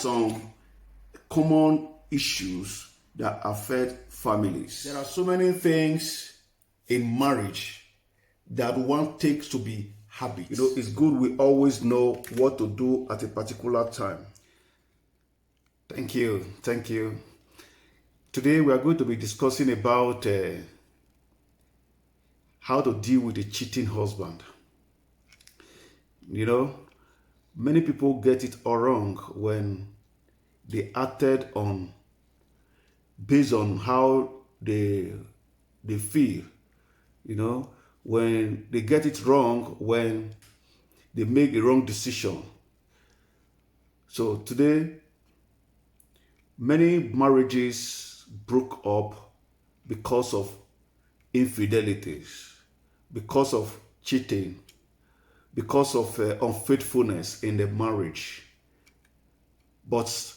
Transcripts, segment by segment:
some common issues that affect families. There are so many things in marriage that one takes to be habit. It's good we always know what to do at a particular time. Thank you. Today we are going to be discussing about how to deal with a cheating husband. Many people get it all wrong when they acted on based on how they feel. When they get it wrong when they make a wrong decision. So today, many marriages broke up because of infidelities, because of cheating, because of unfaithfulness in the marriage. But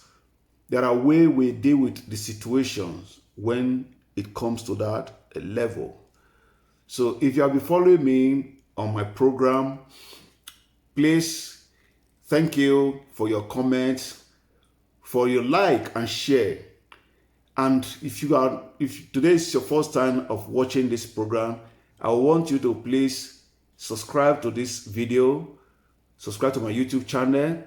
there are ways we deal with the situations when it comes to that level. So if you have been following me on my program, please, thank you for your comments, for your like and share. And if today is your first time of watching this program, I want you to please subscribe to this video, subscribe to my YouTube channel,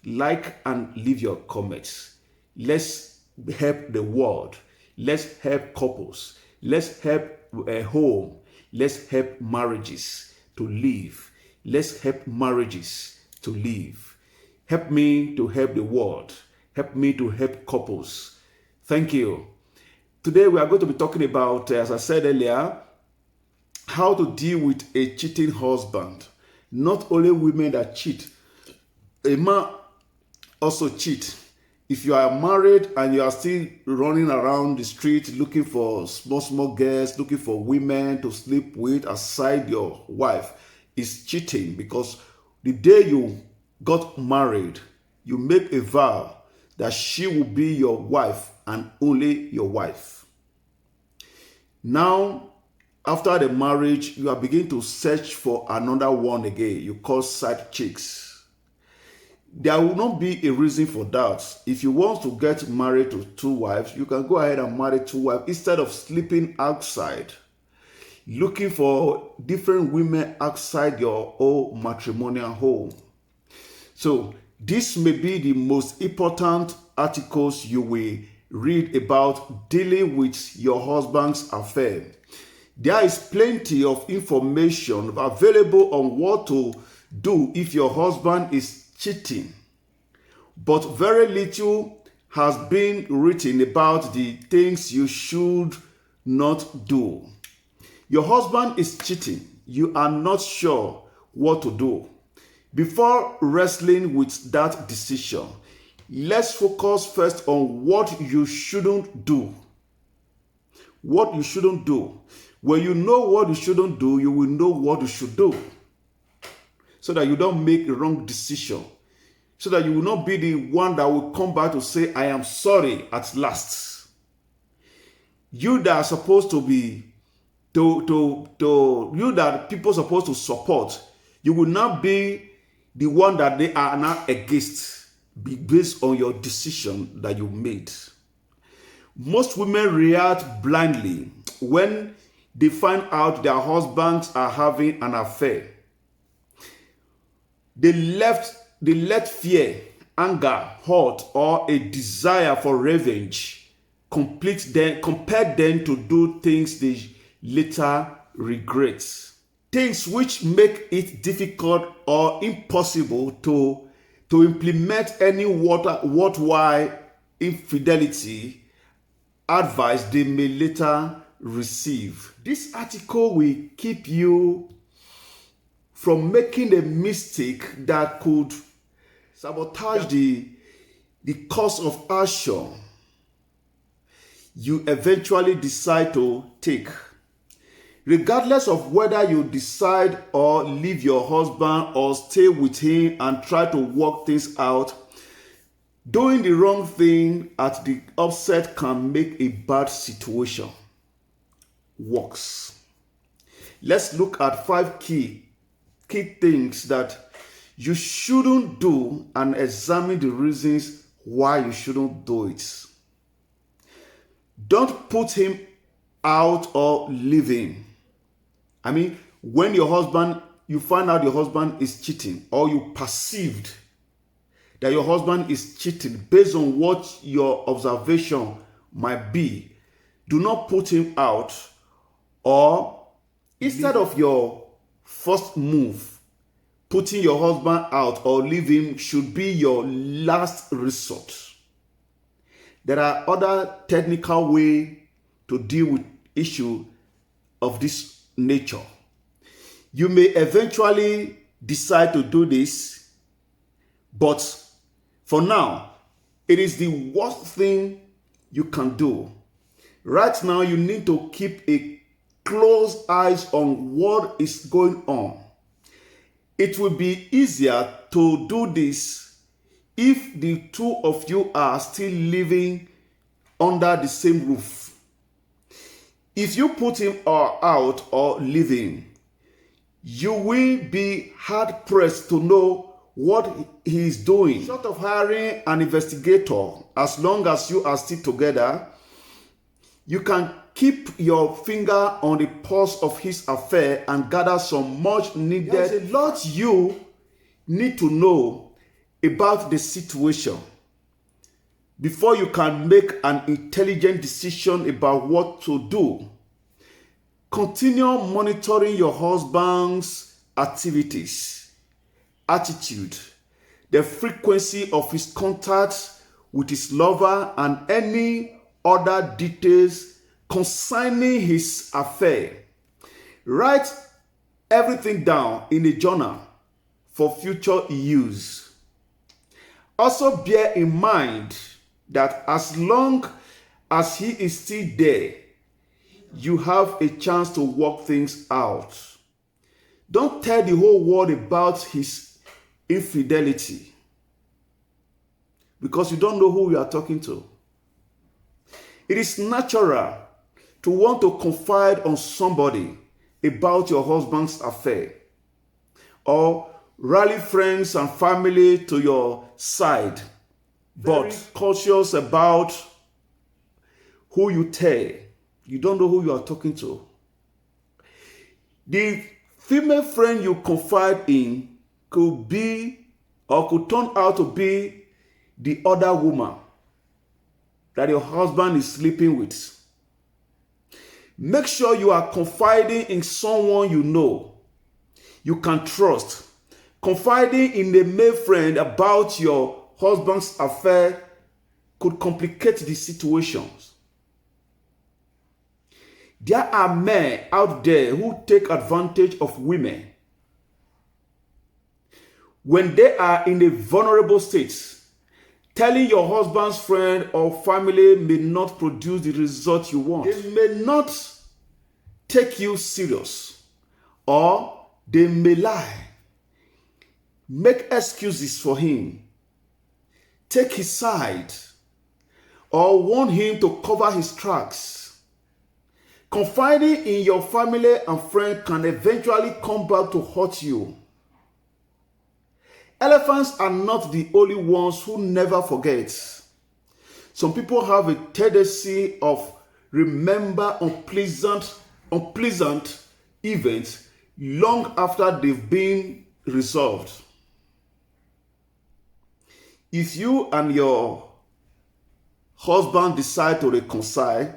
like and leave your comments. Let's help the world. Let's help couples. Let's help a home. Let's help marriages to live. Let's help marriages to live. Help me to help the world. Help me to help couples. Thank you. Today we are going to be talking about, as I said earlier, how to deal with a cheating husband. Not only women that cheat, a man also cheat. If you are married and you are still running around the street looking for small girls, looking for women to sleep with aside your wife, is cheating, because the day you got married, you make a vow that she will be your wife and only your wife. Now, after the marriage, you are beginning to search for another one again. You call side chicks. There will not be a reason for that. If you want to get married to two wives, you can go ahead and marry two wives instead of sleeping outside, looking for different women outside your own matrimonial home. So this may be the most important articles you will read about dealing with your husband's affair. There is plenty of information available on what to do if your husband is cheating, but very little has been written about the things you should not do. Your husband is cheating. You are not sure what to do. Before wrestling with that decision, let's focus first on what you shouldn't do. What you shouldn't do. When you know what you shouldn't do, you will know what you should do, so that you don't make a wrong decision, so that you will not be the one that will come back to say, I am sorry at last. You that are supposed to be, you that people are supposed to support, you will not be the one that they are now against, based on your decision that you made. Most women react blindly when they find out their husbands are having an affair. They let fear, anger, hurt, or a desire for revenge compel them to do things they later regret. Things which make it difficult or impossible to implement any worthwhile infidelity advice they may later receive. This article will keep you from making a mistake that could sabotage the course of action you eventually decide to take. Regardless of whether you decide or leave your husband or stay with him and try to work things out, doing the wrong thing at the outset can make a bad situation worse. Let's look at 5 key things that you shouldn't do and examine the reasons why you shouldn't do it. Don't put him out or leave him. I mean, when you find out your husband is cheating, or you perceived that your husband is cheating based on what your observation might be, do not put him out, or instead of your first move, putting your husband out or leave him should be your last resort. There are other technical ways to deal with issue of this nature. You may eventually decide to do this, but for now, it is the worst thing you can do. Right now, you need to keep a close eyes on what is going on. It will be easier to do this if the two of you are still living under the same roof. If you put him out or leave him, you will be hard pressed to know what he is doing. Short of hiring an investigator, as long as you are still together, you can keep your finger on the pulse of his affair and gather some much needed. There's a lot you need to know about the situation before you can make an intelligent decision about what to do. Continue monitoring your husband's activities, attitude, the frequency of his contacts with his lover, and any other details concerning his affair. Write everything down in a journal for future use. Also bear in mind that as long as he is still there, you have a chance to work things out. Don't tell the whole world about his infidelity, because you don't know who you are talking to. It is natural to want to confide on somebody about your husband's affair, or rally friends and family to your side, but cautious about who you tell. You don't know who you are talking to. The female friend you confide in could be, or could turn out to be, the other woman that your husband is sleeping with. Make sure you are confiding in someone you know, you can trust. Confiding in a male friend about your husband's affair could complicate the situations. There are men out there who take advantage of women when they are in a vulnerable state. Telling your husband's friend or family may not produce the result you want. They may not take you serious, or they may lie, make excuses for him, take his side, or want him to cover his tracks. Confiding in your family and friends can eventually come back to hurt you. Elephants are not the only ones who never forget. Some people have a tendency of remember unpleasant events long after they've been resolved. If you and your husband decide to reconcile,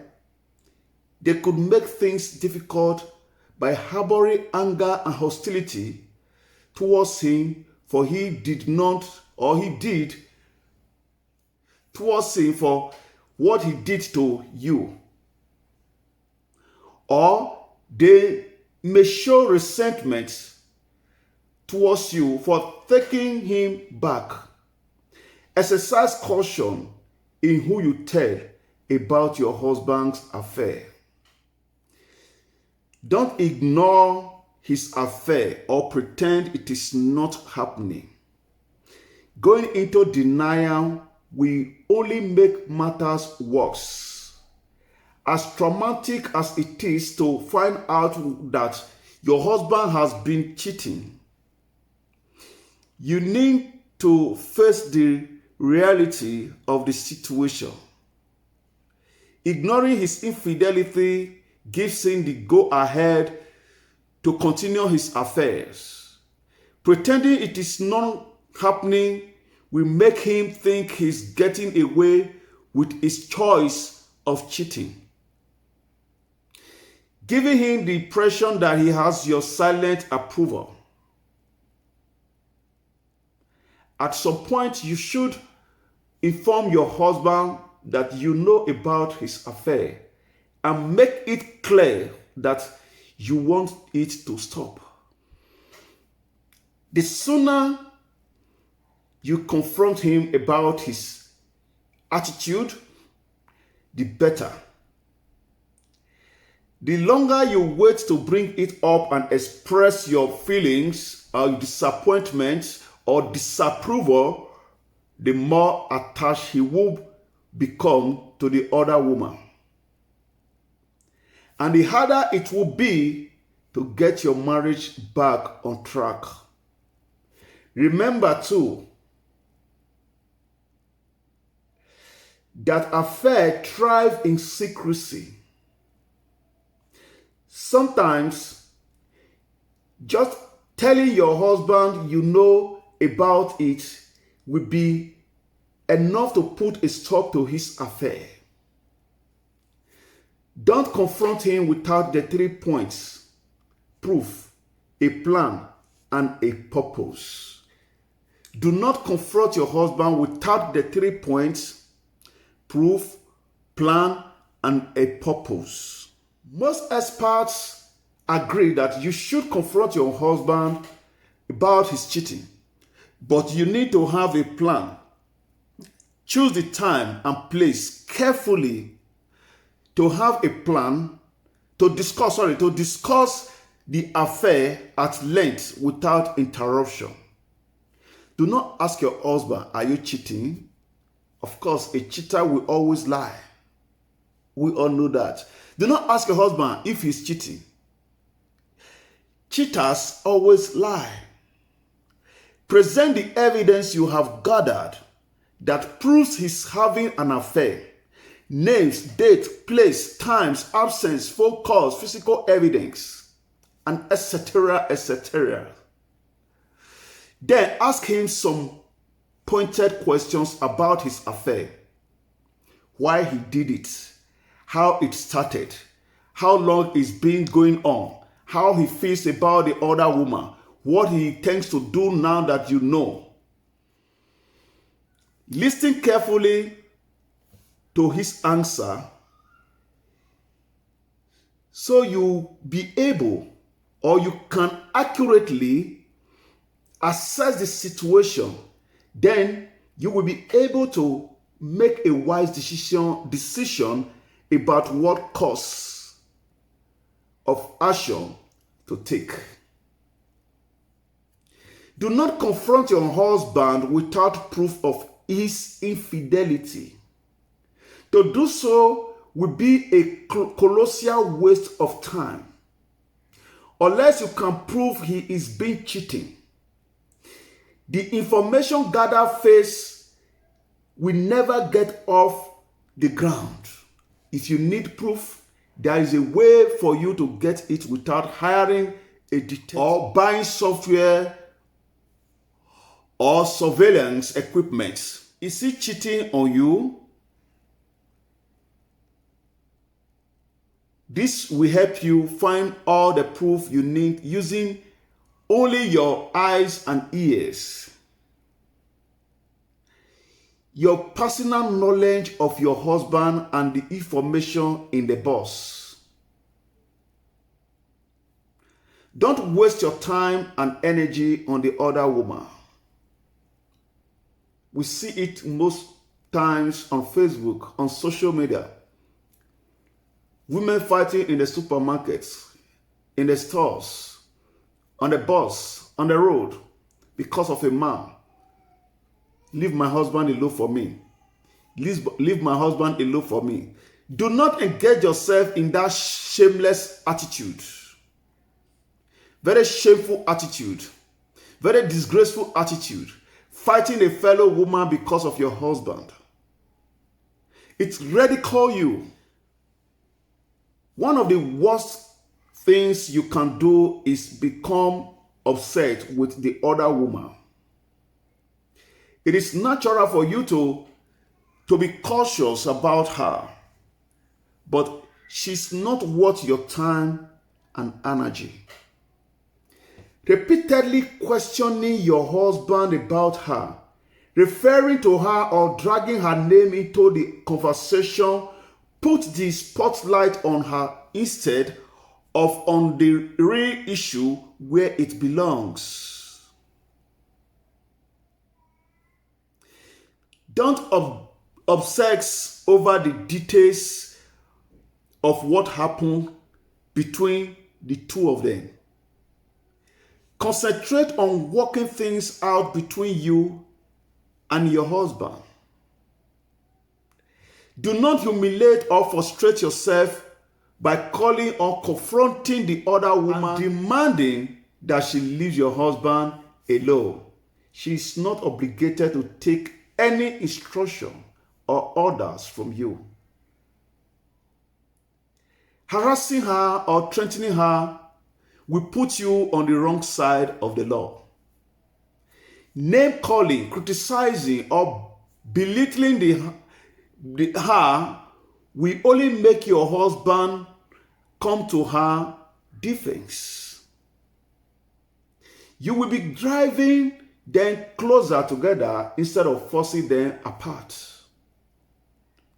they could make things difficult by harboring anger and hostility towards him, for he did towards him for what he did to you. Or they may show resentment towards you for taking him back. Exercise caution in who you tell about your husband's affair. Don't ignore his affair or pretend it is not happening. Going into denial will only make matters worse. As traumatic as it is to find out that your husband has been cheating, you need to face the reality of the situation. Ignoring his infidelity gives him the go-ahead to continue his affairs. Pretending it is not happening will make him think he's getting away with his choice of cheating, giving him the impression that he has your silent approval. At some point, you should inform your husband that you know about his affair and make it clear that you want it to stop. The sooner you confront him about his attitude, the better. The longer you wait to bring it up and express your feelings or disappointment or disapproval, the more attached he will become to the other woman. And the harder it will be to get your marriage back on track. Remember too, that affairs thrive in secrecy. Sometimes, just telling your husband you know about it will be enough to put a stop to his affair. Don't confront him without the 3 points: proof, a plan, and a purpose. Do not confront your husband without the 3 points: proof, plan, and a purpose. Most experts agree that you should confront your husband about his cheating, but you need to have a plan. Choose the time and place carefully to have a plan to discuss the affair at length without interruption. Do not ask your husband, "Are you cheating?" Of course, a cheater will always lie. We all know that. Do not ask your husband if he's cheating. Cheaters always lie. Present the evidence you have gathered that proves he's having an affair. Names, date, place, times, absence, phone calls, physical evidence, and etc., etc. Then ask him some pointed questions about his affair. Why he did it, how it started, how long it's been going on, how he feels about the other woman, what he intends to do now that you know. Listen carefully to his answer so you be able, or you can accurately assess the situation. Then you will be able to make a wise decision about what course of action to take. Do not confront your husband without proof of his infidelity. To do so will be a colossal waste of time, unless you can prove he is being cheating. The information gathered phase will never get off the ground. If you need proof, there is a way for you to get it without hiring a detective or buying software or surveillance equipment. Is he cheating on you? This will help you find all the proof you need using only your eyes and ears. Your personal knowledge of your husband and the information in the box. Don't waste your time and energy on the other woman. We see it most times on Facebook, on social media. Women fighting in the supermarkets, in the stores, on the bus, on the road, because of a man. Leave my husband alone for me. Leave my husband alone for me. Do not engage yourself in that shameless attitude. Very shameful attitude. Very disgraceful attitude. fighting a fellow woman because of your husband. It ridicule you. One of the worst things you can do is become upset with the other woman. It is natural for you to be cautious about her, but she's not worth your time and energy. Repeatedly questioning your husband about her, referring to her or dragging her name into the conversation, put the spotlight on her instead of on the real issue where it belongs. Don't obsess over the details of what happened between the two of them. Concentrate on working things out between you and your husband. Do not humiliate or frustrate yourself by calling or confronting the other woman and demanding that she leave your husband alone. She is not obligated to take any instruction or orders from you. Harassing her or threatening her will put you on the wrong side of the law. Name calling, criticizing, or belittling her will only make your husband come to her defense. You will be driving them closer together instead of forcing them apart.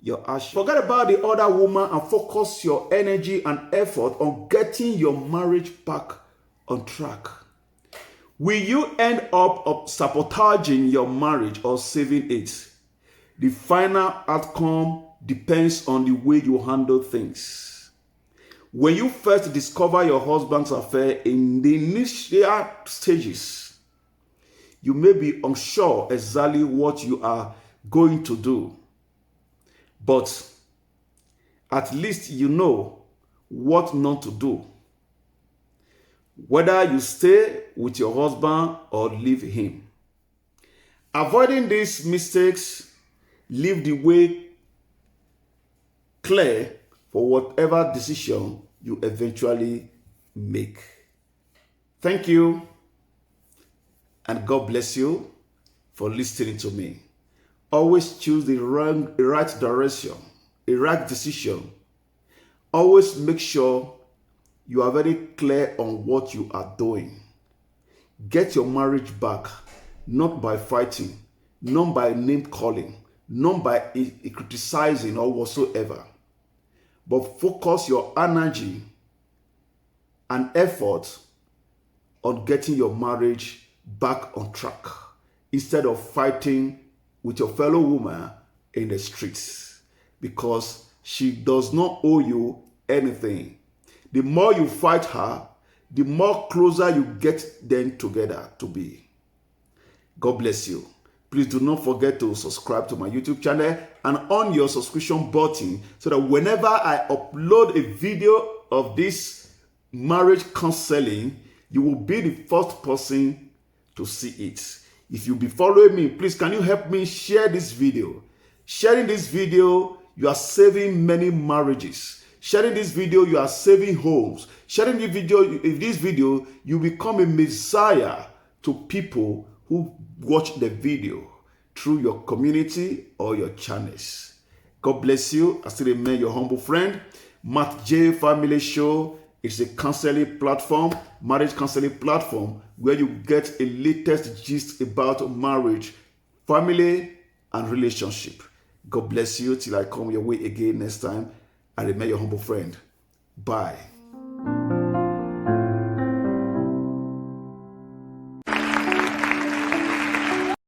Your action. Forget about the other woman and focus your energy and effort on getting your marriage back on track. Will you end up sabotaging your marriage or saving it? The final outcome depends on the way you handle things. When you first discover your husband's affair in the initial stages, you may be unsure exactly what you are going to do. But at least you know what not to do. Whether you stay with your husband or leave him. Avoiding these mistakes leave the way clear for whatever decision you eventually make. Thank you, and God bless you for listening to me. Always choose the right direction, a right decision. Always make sure you are very clear on what you are doing. Get your marriage back, not by fighting, not by name calling, not by criticizing or whatsoever. But focus your energy and effort on getting your marriage back on track instead of fighting with your fellow woman in the streets, because she does not owe you anything. The more you fight her, the more closer you get them together to be. God bless you. Please do not forget to subscribe to my YouTube channel and on your subscription button so that whenever I upload a video of this marriage counseling, you will be the first person to see it. If you be following me, please can you help me share this video? Sharing this video, you are saving many marriages. Sharing this video, you are saving homes. Sharing this video, you become a messiah to people who watch the video through your community or your channels. God bless you. I still remain your humble friend. Matt J Family Show is a counseling platform, marriage counseling platform, where you get a latest gist about marriage, family, and relationship. God bless you till I come your way again next time. I remain your humble friend. Bye.